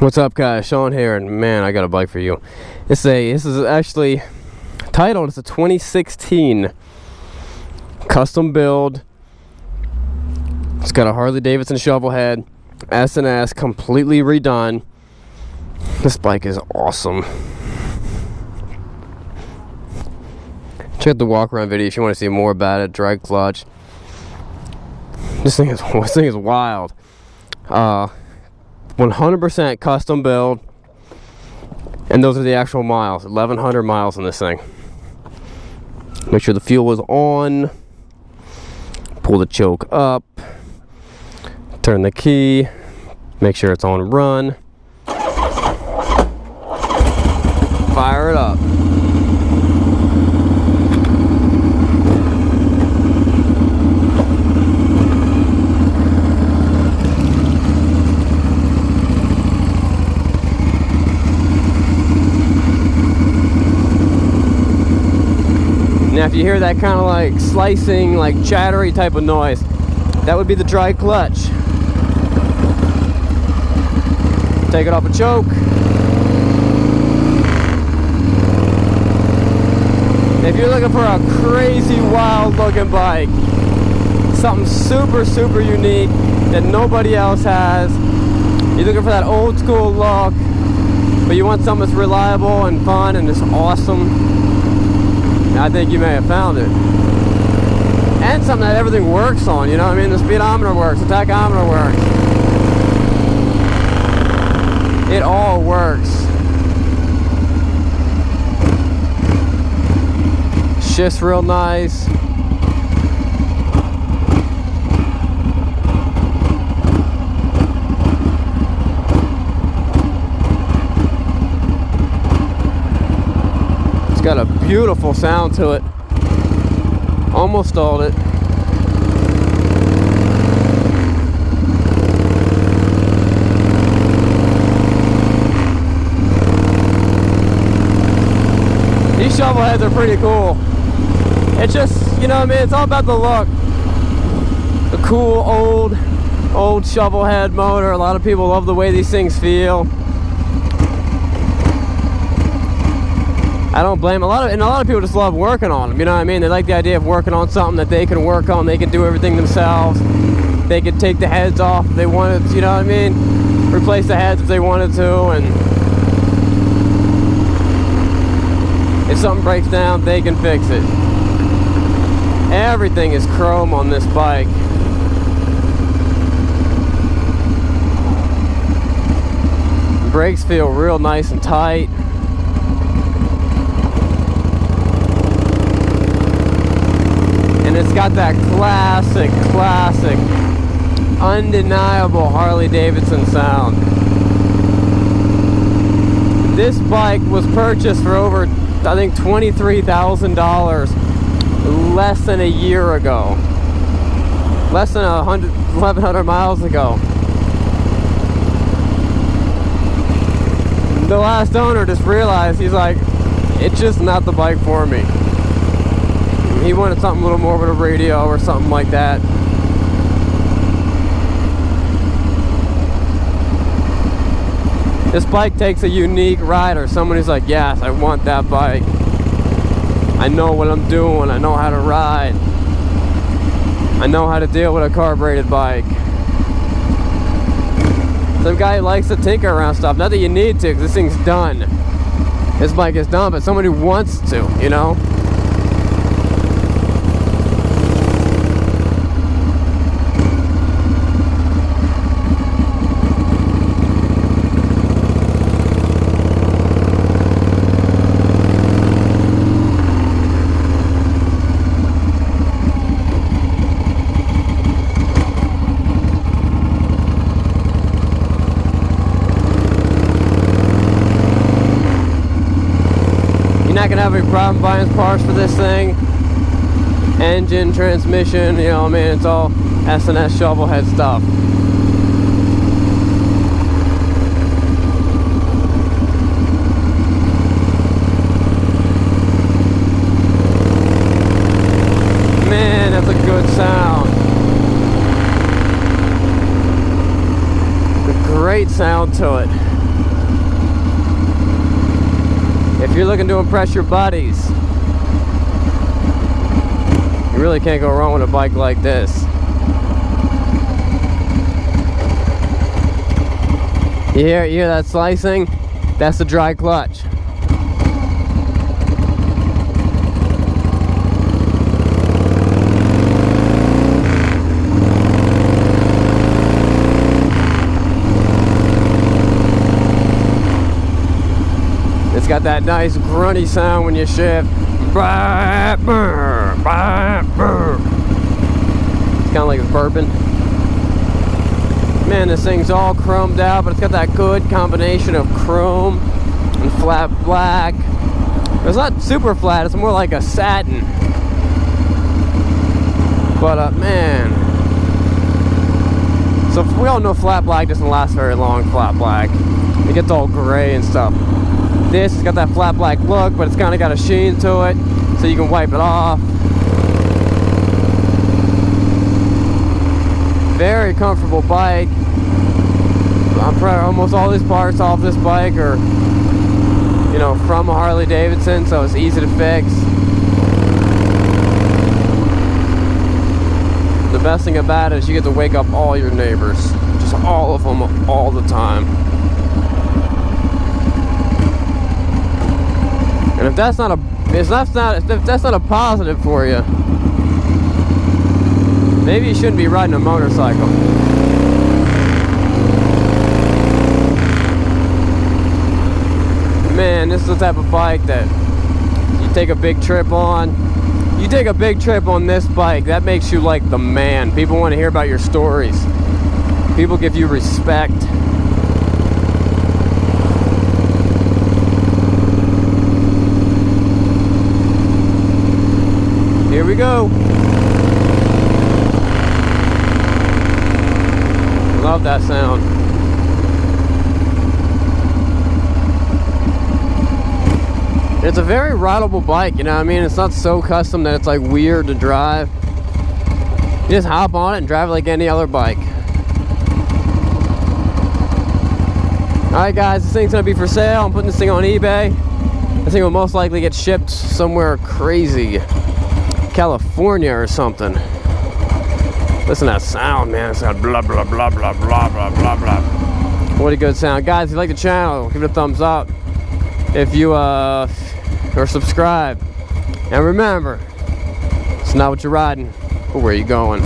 What's up, guys? Sean here, and man, I got a bike for you. This is actually titled, it's a 2016 custom build. It's got a Harley Davidson shovel head, S&S, completely redone. This bike is awesome. Check out the walk around video if you want to see more about it. Drag clutch. This thing is wild. 100% custom build, and those are the actual miles. 1,100 miles on this thing. Make sure the fuel is on. Pull the choke up. Turn the key. Make sure it's on run. Fire it up. Now if you hear that kind of like slicing, like chattery type of noise, that would be the dry clutch. Take it off a choke. If you're looking for a crazy wild looking bike, something super unique that nobody else has, you're looking for that old school look, but you want something that's reliable and fun and just awesome, I think you may have found it. And something that everything works on, you know what I mean? The speedometer works, the tachometer works. It all works. Shifts real nice. Got a beautiful sound to it. Almost stalled it. These shovel heads are pretty cool. It's just, you know what I mean, it's all about the look. The cool old shovel head motor. A lot of people love the way these things feel. I don't blame a lot of people just love working on them, you know what I mean? They like the idea of working on something that they can work on. They can do everything themselves. They can take the heads off if they wanted, you know what I mean? Replace the heads if they wanted to, and if something breaks down, they can fix it. Everything is chrome on this bike. The brakes feel real nice and tight. And it's got that classic, undeniable Harley Davidson sound. This bike was purchased for over, I think, $23,000 less than a year ago. Less than 1,100 miles ago. The last owner just realized, he's like, it's just not the bike for me. He wanted something a little more with a radio or something like that. This bike takes a unique rider, someone who's like, yes, I want that bike. I know what I'm doing, I know how to ride. I know how to deal with a carbureted bike. Some guy who likes to tinker around stuff. Not that you need to, because this thing's done. This bike is done, but someone who wants to, you know? You're not gonna have any problem buying parts for this thing. Engine, transmission, you know what I mean? It's all S&S shovel head stuff. Man, that's a good sound. A great sound to it. If you're looking to impress your buddies, you really can't go wrong with a bike like this. You hear that slicing? That's the dry clutch. It's got that nice grunty sound when you shift. It's kind of like it's burping. Man, this thing's all chromed out, but it's got that good combination of chrome and flat black. It's not super flat, it's more like a satin. But man, so we all know flat black doesn't last very long. Flat black, it gets all gray and stuff. This has got that flat black look, but it's kind of got a sheen to it, so you can wipe it off. Very comfortable bike. Almost all these parts off this bike are, you know, from a Harley Davidson, so it's easy to fix. The best thing about it is you get to wake up all your neighbors, just all of them, all the time. And if that's not a positive for you, maybe you shouldn't be riding a motorcycle. Man, this is the type of bike that you take a big trip on. You take a big trip on this bike, that makes you like the man. People want to hear about your stories. People give you respect. Here we go. Love that sound. It's a very rideable bike, you know what I mean? It's not so custom that it's like weird to drive. You just hop on it and drive it like any other bike. Alright guys, this thing's gonna be for sale. I'm putting this thing on eBay. This thing will most likely get shipped somewhere crazy. California or something. Listen to that sound, man. It's got blah blah blah blah blah blah blah blah. What a good sound. Guys, if you like the channel, give it a thumbs up. If you or subscribe. And remember, it's not what you're riding, but where you're going.